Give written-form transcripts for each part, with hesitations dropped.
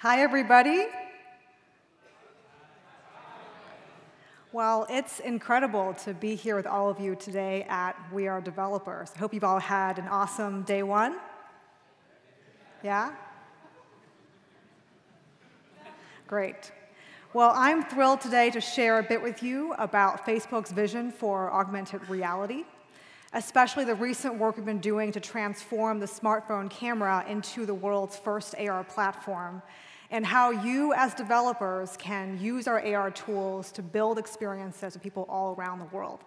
Hi, everybody. Well, it's incredible to be here with all of you today at WeAreDevelopers. I hope you've all had an awesome day one. Yeah? Great. Well, I'm thrilled today to share a bit with you about Facebook's vision for augmented reality, especially the recent work we've been doing to transform the smartphone camera into the world's first AR platform, and how you as developers can use our AR tools to build experiences with people all around the world.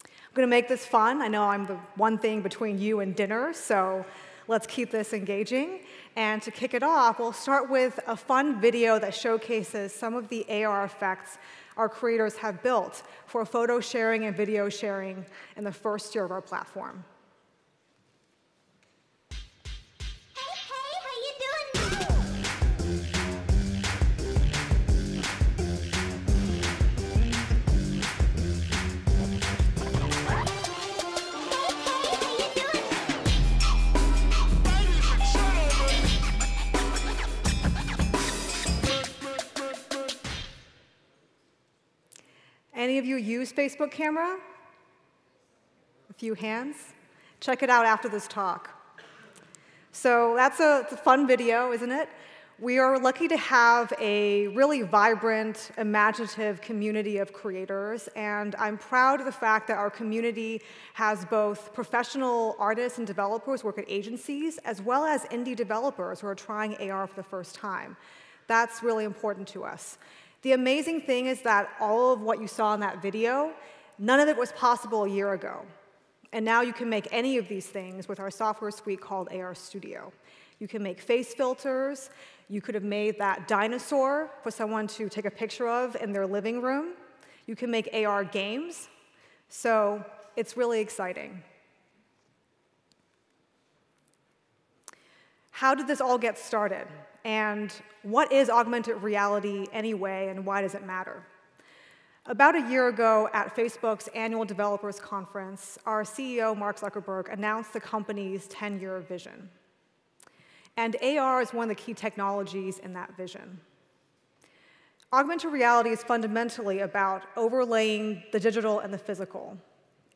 I'm going to make this fun. I know I'm the one thing between you and dinner, so let's keep this engaging. And to kick it off, we'll start with a fun video that showcases some of the AR effects our creators have built for photo sharing and video sharing in the first year of our platform. Any of you use Facebook camera? A few hands? Check it out after this talk. So that's a fun video, isn't it? We are lucky to have a really vibrant, imaginative community of creators, and I'm proud of the fact that our community has both professional artists and developers who work at agencies, as well as indie developers who are trying AR for the first time. That's really important to us. The amazing thing is that all of what you saw in that video, none of it was possible a year ago. And now you can make any of these things with our software suite called AR Studio. You can make face filters. You could have made that dinosaur for someone to take a picture of in their living room. You can make AR games. So it's really exciting. How did this all get started? And what is augmented reality anyway, and why does it matter? About a year ago at Facebook's annual developers conference, our CEO, Mark Zuckerberg, announced the company's 10-year vision. And AR is one of the key technologies in that vision. Augmented reality is fundamentally about overlaying the digital and the physical.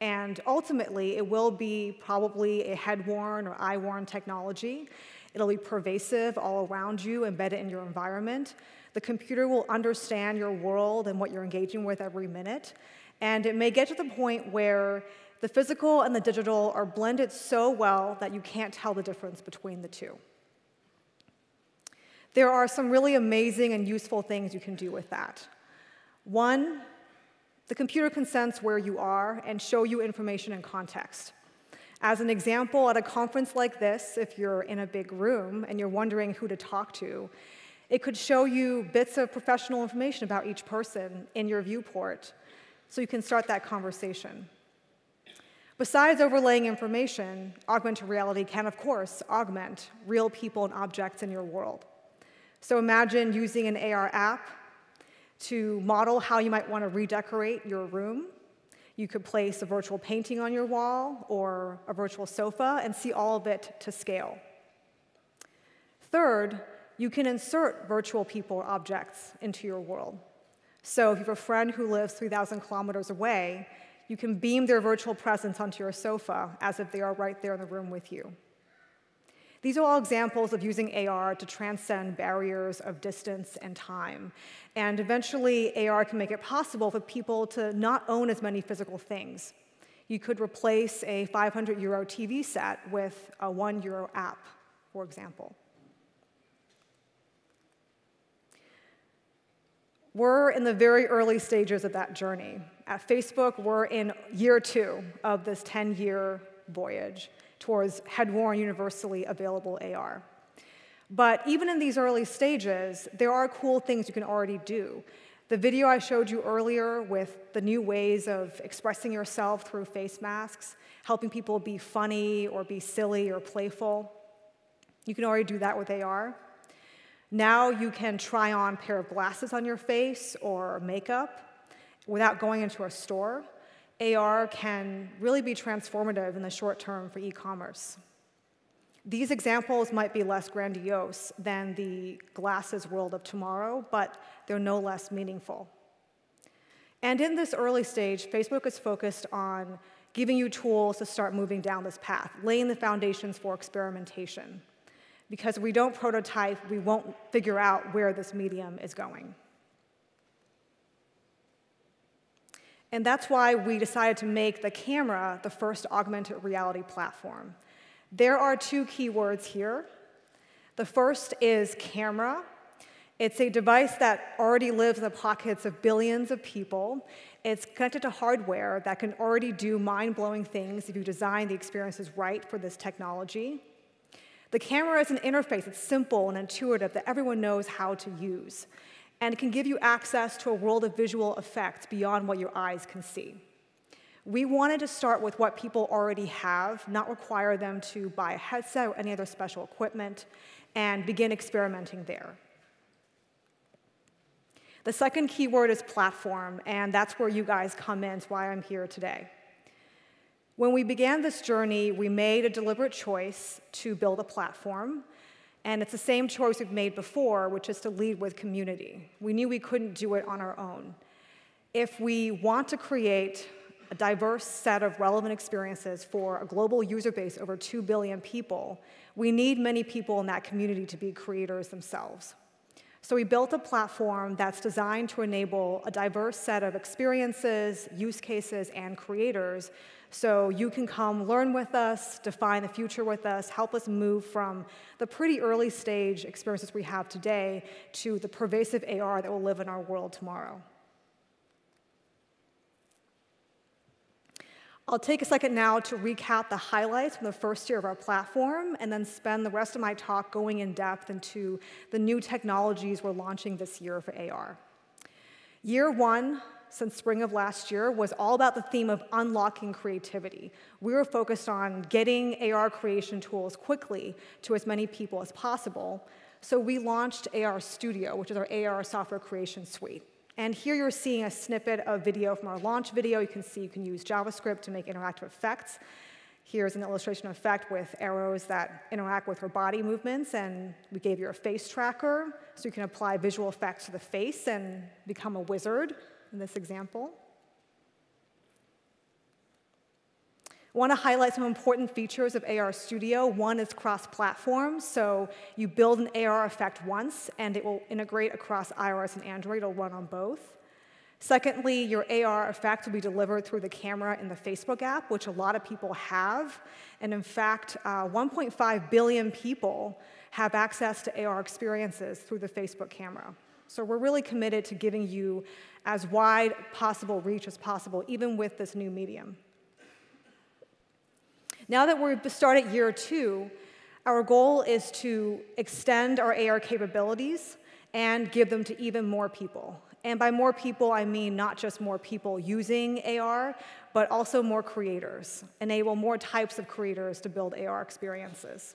And ultimately, it will be probably a head-worn or eye-worn technology. It'll be pervasive all around you, embedded in your environment. The computer will understand your world and what you're engaging with every minute. And it may get to the point where the physical and the digital are blended so well that you can't tell the difference between the two. There are some really amazing and useful things you can do with that. One, the computer can sense where you are and show you information in context. As an example, at a conference like this, if you're in a big room and you're wondering who to talk to, it could show you bits of professional information about each person in your viewport, so you can start that conversation. Besides overlaying information, augmented reality can, of course, augment real people and objects in your world. So imagine using an AR app to model how you might want to redecorate your room. You could place a virtual painting on your wall or a virtual sofa and see all of it to scale. Third, you can insert virtual people or objects into your world. So if you have a friend who lives 3,000 kilometers away, you can beam their virtual presence onto your sofa as if they are right there in the room with you. These are all examples of using AR to transcend barriers of distance and time. And eventually, AR can make it possible for people to not own as many physical things. You could replace a 500-euro TV set with a €1 app, for example. We're in the very early stages of that journey. At Facebook, we're in year 2 of this 10-year voyage towards head-worn, universally available AR. But even in these early stages, there are cool things you can already do. The video I showed you earlier with the new ways of expressing yourself through face masks, helping people be funny or be silly or playful, you can already do that with AR. Now you can try on a pair of glasses on your face or makeup without going into a store. AR can really be transformative in the short term for e-commerce. These examples might be less grandiose than the glasses world of tomorrow, but they're no less meaningful. And in this early stage, Facebook is focused on giving you tools to start moving down this path, laying the foundations for experimentation. Because if we don't prototype, we won't figure out where this medium is going. And that's why we decided to make the camera the first augmented reality platform. There are two keywords here. The first is camera. It's a device that already lives in the pockets of billions of people. It's connected to hardware that can already do mind-blowing things if you design the experiences right for this technology. The camera is an interface. It's simple and intuitive that everyone knows how to use. And it can give you access to a world of visual effects beyond what your eyes can see. We wanted to start with what people already have, not require them to buy a headset or any other special equipment, and begin experimenting there. The second keyword is platform, and that's where you guys come in. It's why I'm here today. When we began this journey, we made a deliberate choice to build a platform. And it's the same choice we've made before, which is to lead with community. We knew we couldn't do it on our own. If we want to create a diverse set of relevant experiences for a global user base over 2 billion people, we need many people in that community to be creators themselves. So we built a platform that's designed to enable a diverse set of experiences, use cases, and creators, so you can come learn with us, define the future with us, help us move from the pretty early stage experiences we have today to the pervasive AR that will live in our world tomorrow. I'll take a second now to recap the highlights from the first year of our platform, and then spend the rest of my talk going in depth into the new technologies we're launching this year for AR. Year one, since spring of last year, was all about the theme of unlocking creativity. We were focused on getting AR creation tools quickly to as many people as possible, so we launched AR Studio, which is our AR software creation suite. And here you're seeing a snippet of video from our launch video. You can see you can use JavaScript to make interactive effects. Here's an illustration of effect with arrows that interact with her body movements, and we gave you a face tracker, so you can apply visual effects to the face and become a wizard in this example. I want to highlight some important features of AR Studio. One is cross-platform, so you build an AR effect once, and it will integrate across iOS and Android. It'll run on both. Secondly, your AR effect will be delivered through the camera in the Facebook app, which a lot of people have. And in fact, 1.5 billion people have access to AR experiences through the Facebook camera. So we're really committed to giving you as wide possible reach as possible, even with this new medium. Now that we've started year two, our goal is to extend our AR capabilities and give them to even more people. And by more people, I mean not just more people using AR, but also more creators, enable more types of creators to build AR experiences.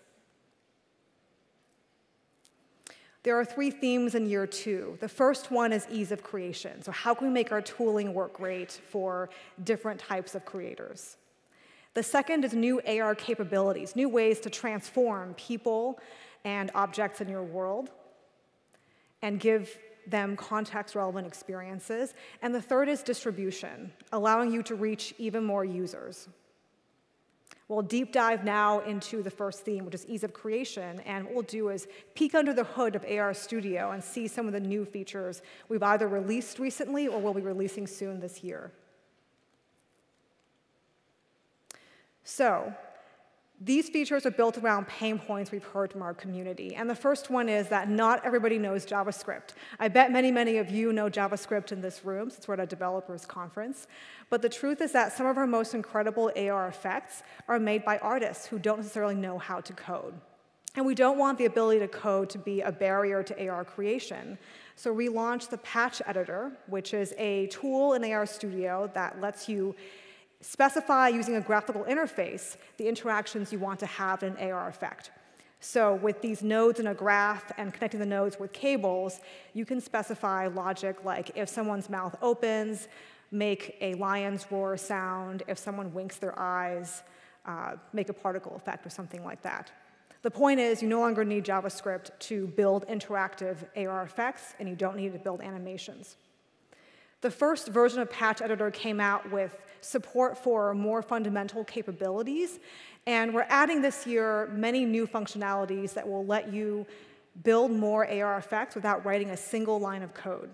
There are three themes in year two. The first one is ease of creation. So how can we make our tooling work great for different types of creators? The second is new AR capabilities, new ways to transform people and objects in your world and give them context-relevant experiences. And the third is distribution, allowing you to reach even more users. We'll deep dive now into the first theme, which is ease of creation, and what we'll do is peek under the hood of AR Studio and see some of the new features we've either released recently or will be releasing soon this year. So, these features are built around pain points we've heard from our community. And the first one is that not everybody knows JavaScript. I bet many, many of you know JavaScript in this room, since we're at a developers conference. But the truth is that some of our most incredible AR effects are made by artists who don't necessarily know how to code. And we don't want the ability to code to be a barrier to AR creation. So we launched the Patch Editor, which is a tool in AR Studio that lets you specify, using a graphical interface, the interactions you want to have in an AR effect. So with these nodes in a graph and connecting the nodes with cables, you can specify logic like if someone's mouth opens, make a lion's roar sound, if someone winks their eyes, make a particle effect or something like that. The point is, you no longer need JavaScript to build interactive AR effects, and you don't need to build animations. The first version of Patch Editor came out with support for more fundamental capabilities, and we're adding this year many new functionalities that will let you build more AR effects without writing a single line of code.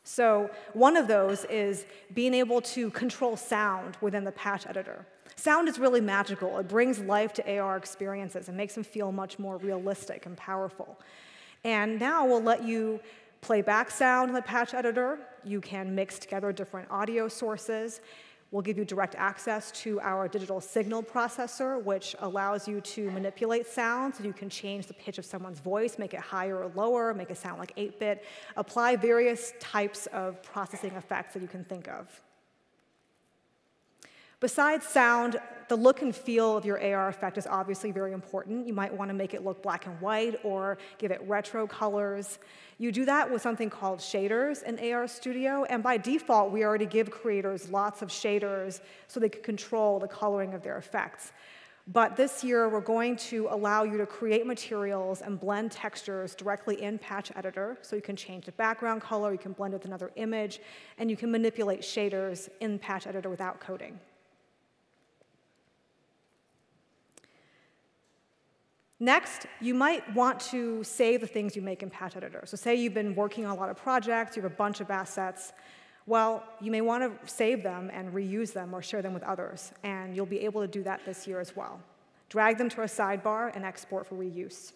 So one of those is being able to control sound within the Patch Editor. Sound is really magical. It brings life to AR experiences and makes them feel much more realistic and powerful. And now we'll let you play back sound in the Patch Editor. You can mix together different audio sources. We'll give you direct access to our digital signal processor, which allows you to manipulate sound, so you can change the pitch of someone's voice, make it higher or lower, make it sound like 8-bit, apply various types of processing effects that you can think of. Besides sound, the look and feel of your AR effect is obviously very important. You might want to make it look black and white or give it retro colors. You do that with something called shaders in AR Studio, and by default, we already give creators lots of shaders so they can control the coloring of their effects. But this year, we're going to allow you to create materials and blend textures directly in Patch Editor, so you can change the background color, you can blend it with another image, and you can manipulate shaders in Patch Editor without coding. Next, you might want to save the things you make in Patch Editor. So say you've been working on a lot of projects, you have a bunch of assets. Well, you may want to save them and reuse them or share them with others, and you'll be able to do that this year as well. Drag them to a sidebar and export for reuse.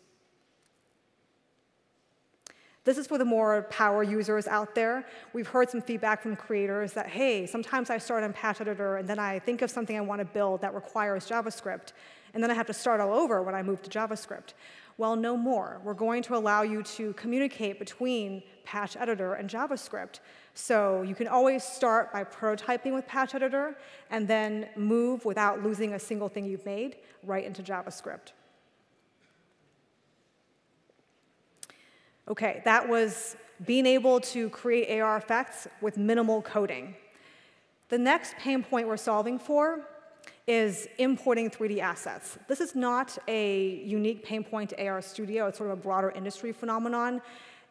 This is for the more power users out there. We've heard some feedback from creators that, hey, sometimes I start on Patch Editor and then I think of something I want to build that requires JavaScript, and then I have to start all over when I move to JavaScript. Well, no more. We're going to allow you to communicate between Patch Editor and JavaScript. So you can always start by prototyping with Patch Editor and then move without losing a single thing you've made right into JavaScript. OK, that was being able to create AR effects with minimal coding. The next pain point we're solving for is importing 3D assets. This is not a unique pain point to AR Studio. It's sort of a broader industry phenomenon.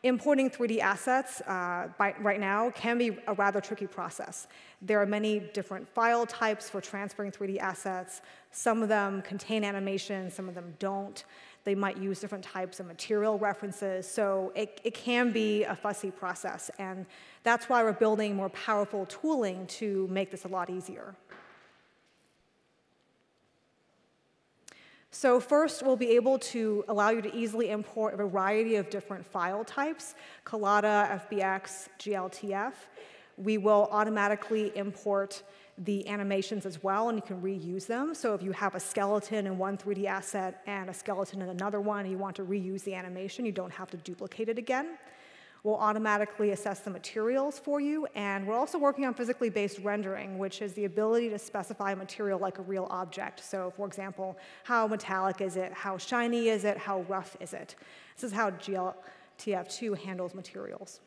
Importing 3D assets right now can be a rather tricky process. There are many different file types for transferring 3D assets. Some of them contain animations, some of them don't. They might use different types of material references, so it can be a fussy process, and that's why we're building more powerful tooling to make this a lot easier. So first, we'll be able to allow you to easily import a variety of different file types, Collada, FBX, GLTF. We will automatically import the animations as well, and you can reuse them. So if you have a skeleton in one 3D asset and a skeleton in another one, and you want to reuse the animation, you don't have to duplicate it again. We'll automatically assess the materials for you, and we're also working on physically based rendering, which is the ability to specify a material like a real object. So for example, how metallic is it? How shiny is it? How rough is it? This is how GLTF2 handles materials.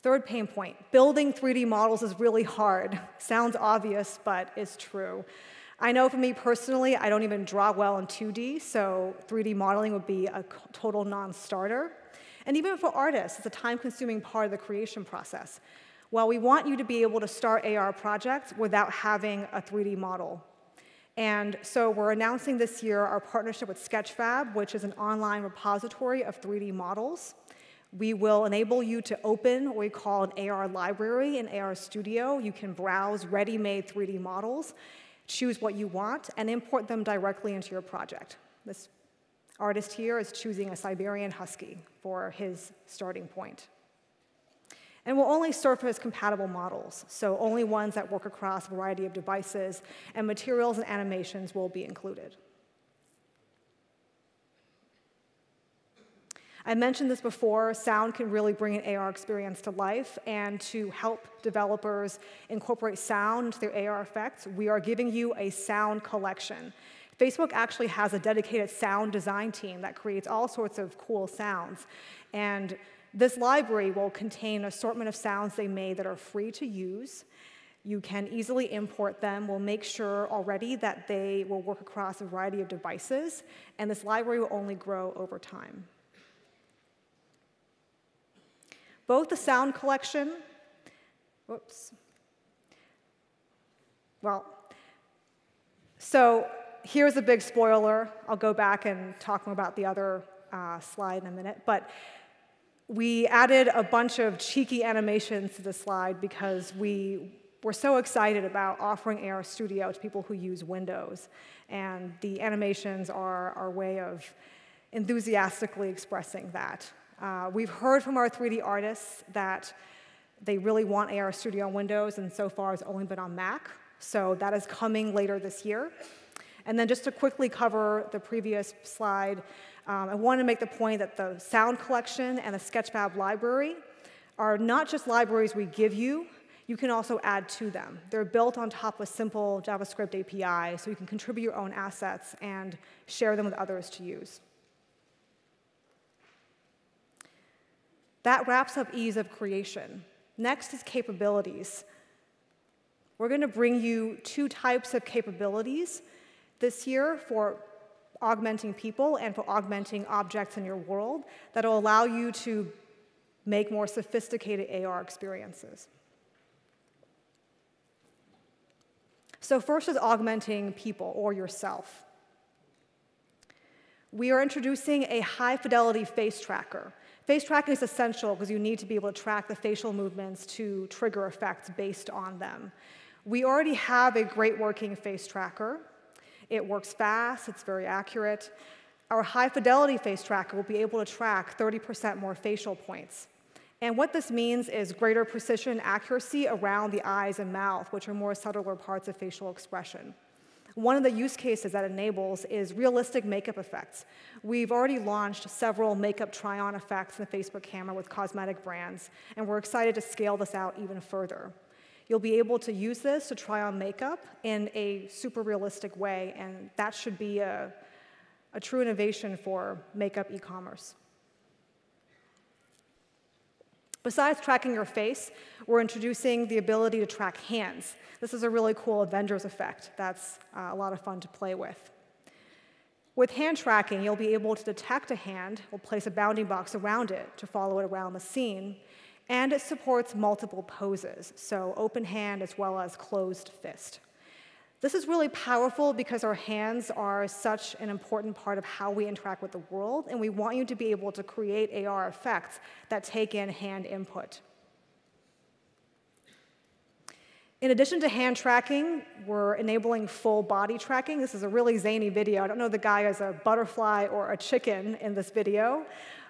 Third pain point, building 3D models is really hard. Sounds obvious, but it's true. I know for me personally, I don't even draw well in 2D, so 3D modeling would be a total non-starter. And even for artists, it's a time-consuming part of the creation process. Well, we want you to be able to start AR projects without having a 3D model. And so we're announcing this year our partnership with Sketchfab, which is an online repository of 3D models. We will enable you to open what we call an AR library in AR Studio. You can browse ready-made 3D models, choose what you want, and import them directly into your project. This artist here is choosing a Siberian Husky for his starting point. And we'll only surface compatible models, so only ones that work across a variety of devices, and materials and animations will be included. I mentioned this before, sound can really bring an AR experience to life, and to help developers incorporate sound into their AR effects, we are giving you a sound collection. Facebook actually has a dedicated sound design team that creates all sorts of cool sounds, and this library will contain an assortment of sounds they made that are free to use. You can easily import them. We'll make sure already that they will work across a variety of devices, and this library will only grow over time. Both the sound collection, so here's a big spoiler. I'll go back and talk more about the other slide in a minute, but we added a bunch of cheeky animations to the slide because we were so excited about offering AR Studio to people who use Windows, and the animations are our way of enthusiastically expressing that. We've heard from our 3D artists that they really want AR Studio on Windows, and so far it's only been on Mac, so that is coming later this year. And then just to quickly cover the previous slide, I want to make the point that the sound collection and the Sketchfab library are not just libraries we give you, you can also add to them. They're built on top of a simple JavaScript API, so you can contribute your own assets and share them with others to use. That wraps up ease of creation. Next is capabilities. We're going to bring you 2 types of capabilities this year for augmenting people and for augmenting objects in your world that will allow you to make more sophisticated AR experiences. So first is augmenting people or yourself. We are introducing a high-fidelity face tracker. Face tracking is essential because you need to be able to track the facial movements to trigger effects based on them. We already have a great working face tracker. It works fast, it's very accurate. Our high-fidelity face tracker will be able to track 30% more facial points. And what this means is greater precision and accuracy around the eyes and mouth, which are more subtler parts of facial expression. One of the use cases that enables is realistic makeup effects. We've already launched several makeup try-on effects in the Facebook camera with cosmetic brands, and we're excited to scale this out even further. You'll be able to use this to try on makeup in a super realistic way, and that should be a true innovation for makeup e-commerce. Besides tracking your face, we're introducing the ability to track hands. This is a really cool Avengers effect that's a lot of fun to play with. With hand tracking, you'll be able to detect a hand, we'll place a bounding box around it to follow it around the scene, and it supports multiple poses, so open hand as well as closed fist. This is really powerful because our hands are such an important part of how we interact with the world, and we want you to be able to create AR effects that take in hand input. In addition to hand tracking, we're enabling full body tracking. This is a really zany video. I don't know if the guy is a butterfly or a chicken in this video,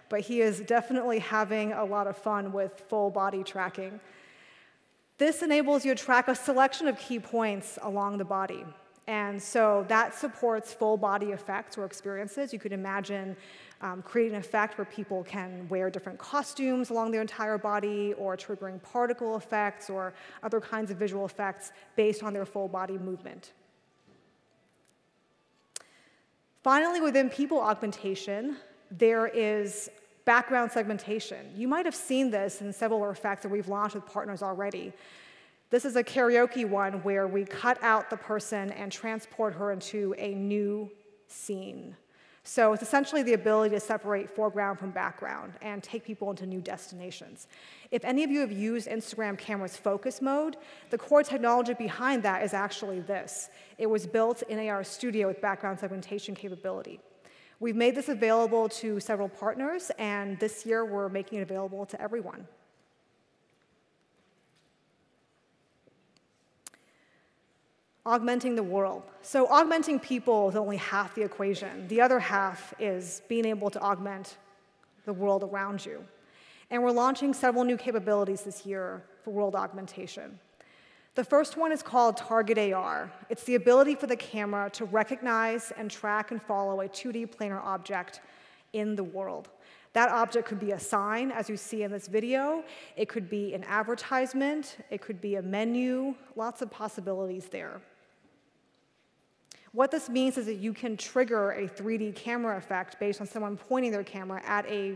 but he is definitely having a lot of fun with full body tracking. This enables you to track a selection of key points along the body. And so that supports full body effects or experiences. You could imagine creating an effect where people can wear different costumes along their entire body, or triggering particle effects or other kinds of visual effects based on their full body movement. Finally, within people augmentation, there is background segmentation. You might have seen this in several effects that we've launched with partners already. This is a karaoke one where we cut out the person and transport her into a new scene. So it's essentially the ability to separate foreground from background and take people into new destinations. If any of you have used Instagram camera's focus mode, the core technology behind that is actually this. It was built in AR Studio with background segmentation capability. We've made this available to several partners, and this year we're making it available to everyone. Augmenting the world. So augmenting people is only half the equation. The other half is being able to augment the world around you. And we're launching several new capabilities this year for world augmentation. The first one is called Target AR. It's the ability for the camera to recognize and track and follow a 2D planar object in the world. That object could be a sign, as you see in this video. It could be an advertisement. It could be a menu. Lots of possibilities there. What this means is that you can trigger a 3D camera effect based on someone pointing their camera at a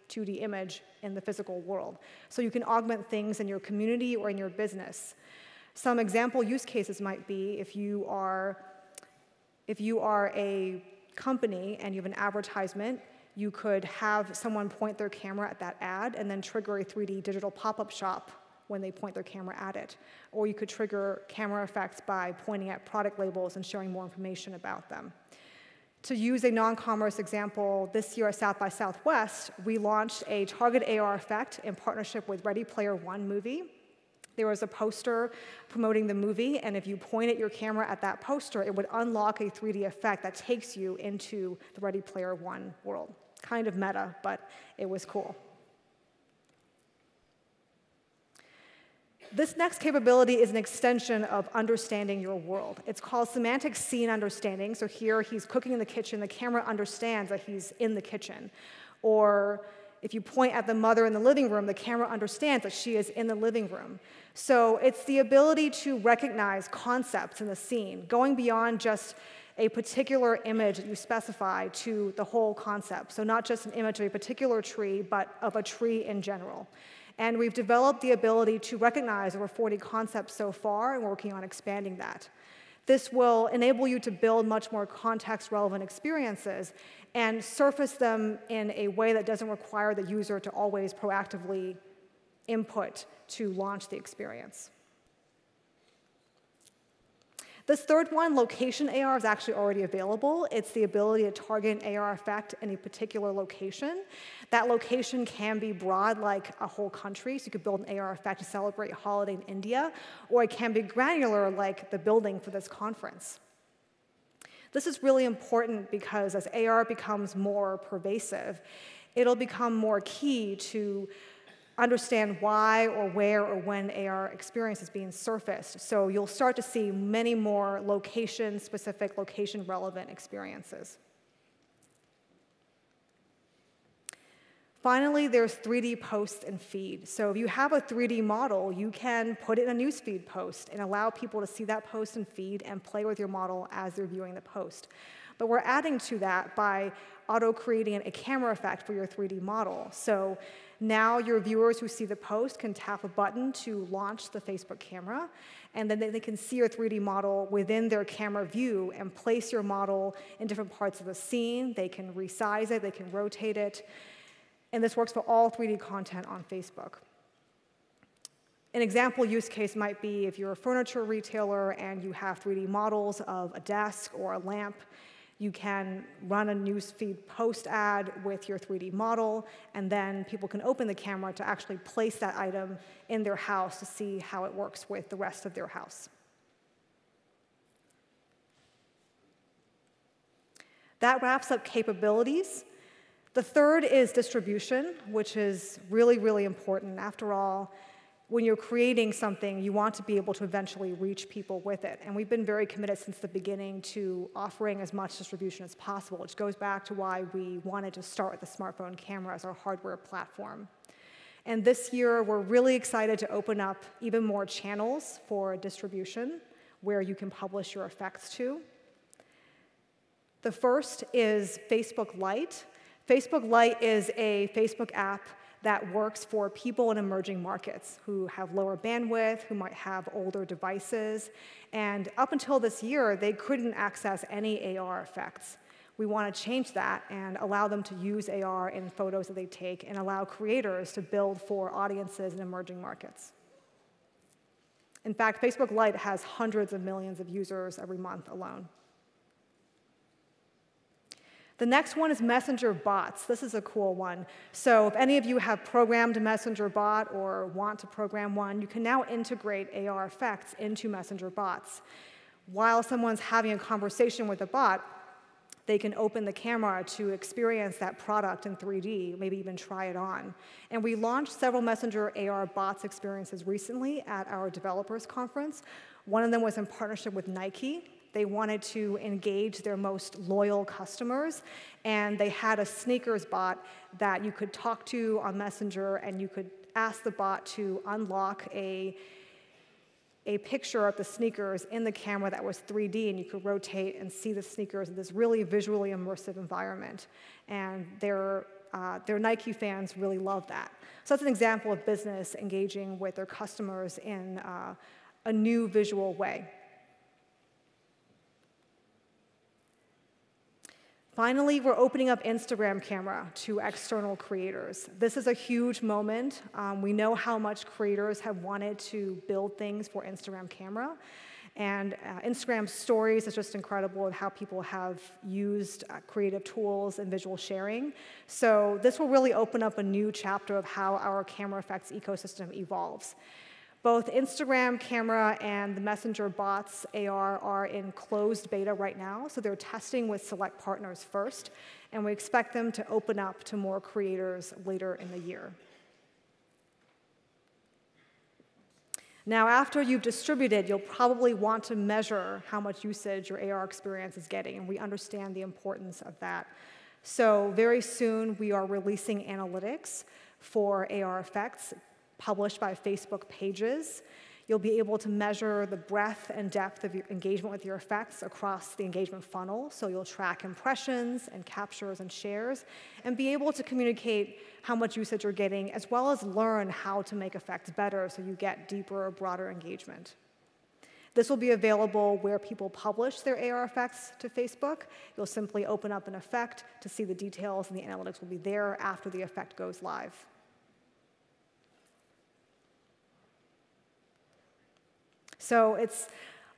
2D image in the physical world. So you can augment things in your community or in your business. Some example use cases might be if you are a company and you have an advertisement, you could have someone point their camera at that ad and then trigger a 3D digital pop-up shop when they point their camera at it. Or you could trigger camera effects by pointing at product labels and showing more information about them. To use a non-commerce example, this year at South by Southwest, we launched a target AR effect in partnership with Ready Player One movie. There was a poster promoting the movie, and if you pointed your camera at that poster, it would unlock a 3D effect that takes you into the Ready Player One world. Kind of meta, but it was cool. This next capability is an extension of understanding your world. It's called semantic scene understanding. So here he's cooking in the kitchen, the camera understands that he's in the kitchen. Or if you point at the mother in the living room, the camera understands that she is in the living room. So it's the ability to recognize concepts in the scene, going beyond just a particular image that you specify to the whole concept. So not just an image of a particular tree, but of a tree in general. And we've developed the ability to recognize over 40 concepts so far, and we're working on expanding that. This will enable you to build much more context-relevant experiences and surface them in a way that doesn't require the user to always proactively input to launch the experience. This third one, location AR, is actually already available. It's the ability to target an AR effect in a particular location. That location can be broad, like a whole country, so you could build an AR effect to celebrate a holiday in India, or it can be granular, like the building for this conference. This is really important because as AR becomes more pervasive, it'll become more key to understand why or where or when AR experience is being surfaced. So you'll start to see many more location-specific, location-relevant experiences. Finally, there's 3D post and feed. So if you have a 3D model, you can put it in a newsfeed post and allow people to see that post and feed and play with your model as they're viewing the post. But we're adding to that by auto-creating a camera effect for your 3D model. So now your viewers who see the post can tap a button to launch the Facebook camera, and then they can see your 3D model within their camera view and place your model in different parts of the scene. They can resize it, they can rotate it, and this works for all 3D content on Facebook. An example use case might be if you're a furniture retailer and you have 3D models of a desk or a lamp. You can run a newsfeed post ad with your 3D model, and then people can open the camera to actually place that item in their house to see how it works with the rest of their house. That wraps up capabilities. The third is distribution, which is really, really important. After all, when you're creating something, you want to be able to eventually reach people with it. And we've been very committed since the beginning to offering as much distribution as possible, which goes back to why we wanted to start with the smartphone camera as our hardware platform. And this year, we're really excited to open up even more channels for distribution where you can publish your effects to. The first is Facebook Lite. Facebook Lite is a Facebook app that works for people in emerging markets who have lower bandwidth, who might have older devices. And up until this year, they couldn't access any AR effects. We want to change that and allow them to use AR in photos that they take and allow creators to build for audiences in emerging markets. In fact, Facebook Lite has hundreds of millions of users every month alone. The next one is Messenger bots. This is a cool one. So if any of you have programmed a Messenger bot or want to program one, you can now integrate AR effects into Messenger bots. While someone's having a conversation with a bot, they can open the camera to experience that product in 3D, maybe even try it on. And we launched several Messenger AR bots experiences recently at our developers conference. One of them was in partnership with Nike. They wanted to engage their most loyal customers, and they had a sneakers bot that you could talk to on Messenger, and you could ask the bot to unlock a picture of the sneakers in the camera that was 3D, and you could rotate and see the sneakers in this really visually immersive environment. And their Nike fans really love that. So that's an example of business engaging with their customers in a new visual way. Finally, we're opening up Instagram camera to external creators. This is a huge moment. We know how much creators have wanted to build things for Instagram camera. And Instagram Stories is just incredible at how people have used creative tools and visual sharing. So this will really open up a new chapter of how our camera effects ecosystem evolves. Both Instagram camera and the Messenger bots AR are in closed beta right now, so they're testing with select partners first, and we expect them to open up to more creators later in the year. Now, after you've distributed, you'll probably want to measure how much usage your AR experience is getting, and we understand the importance of that. So very soon, we are releasing analytics for AR effects published by Facebook pages. You'll be able to measure the breadth and depth of your engagement with your effects across the engagement funnel. So you'll track impressions and captures and shares, and be able to communicate how much usage you're getting, as well as learn how to make effects better so you get deeper or broader engagement. This will be available where people publish their AR effects to Facebook. You'll simply open up an effect to see the details, and the analytics will be there after the effect goes live. So it's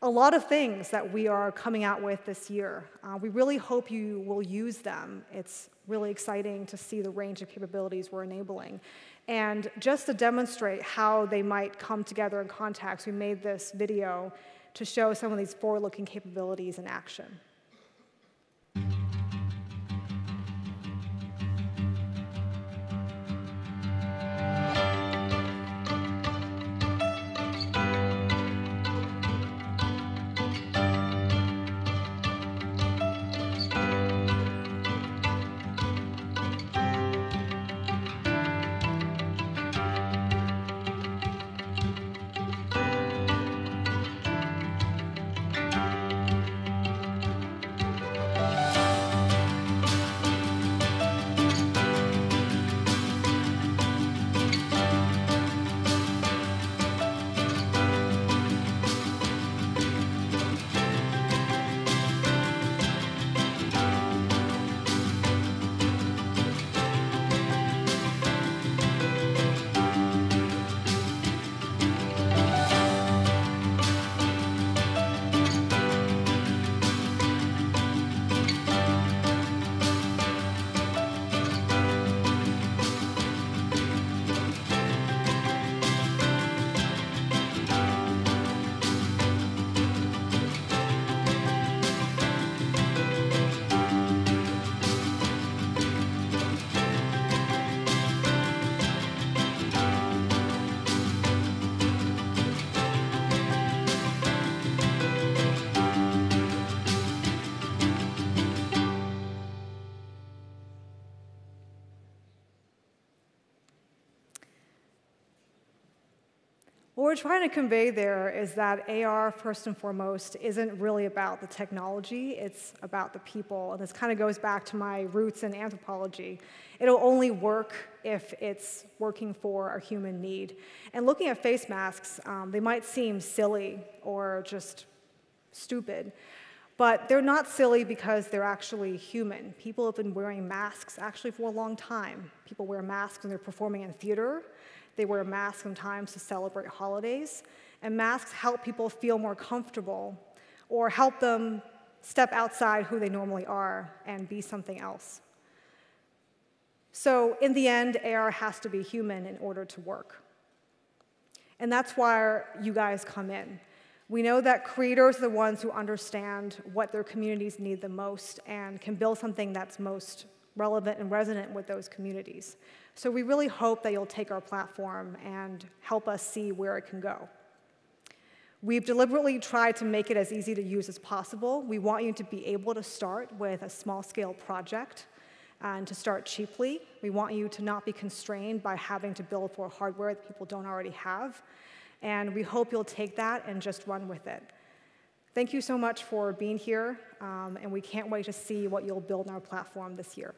a lot of things that we are coming out with this year. We really hope you will use them. It's really exciting to see the range of capabilities we're enabling. And just to demonstrate how they might come together in context, we made this video to show some of these forward-looking capabilities in action. What we're trying to convey there is that AR, first and foremost, isn't really about the technology, it's about the people. And this kind of goes back to my roots in anthropology. It'll only work if it's working for a human need. And looking at face masks, they might seem silly or just stupid, but they're not silly because they're actually human. People have been wearing masks actually for a long time. People wear masks when they're performing in theater. They wear masks sometimes to celebrate holidays, and masks help people feel more comfortable or help them step outside who they normally are and be something else. So in the end, AR has to be human in order to work. And that's why you guys come in. We know that creators are the ones who understand what their communities need the most and can build something that's most relevant and resonant with those communities. So we really hope that you'll take our platform and help us see where it can go. We've deliberately tried to make it as easy to use as possible. We want you to be able to start with a small-scale project and to start cheaply. We want you to not be constrained by having to build for hardware that people don't already have. And we hope you'll take that and just run with it. Thank you so much for being here, and we can't wait to see what you'll build in our platform this year.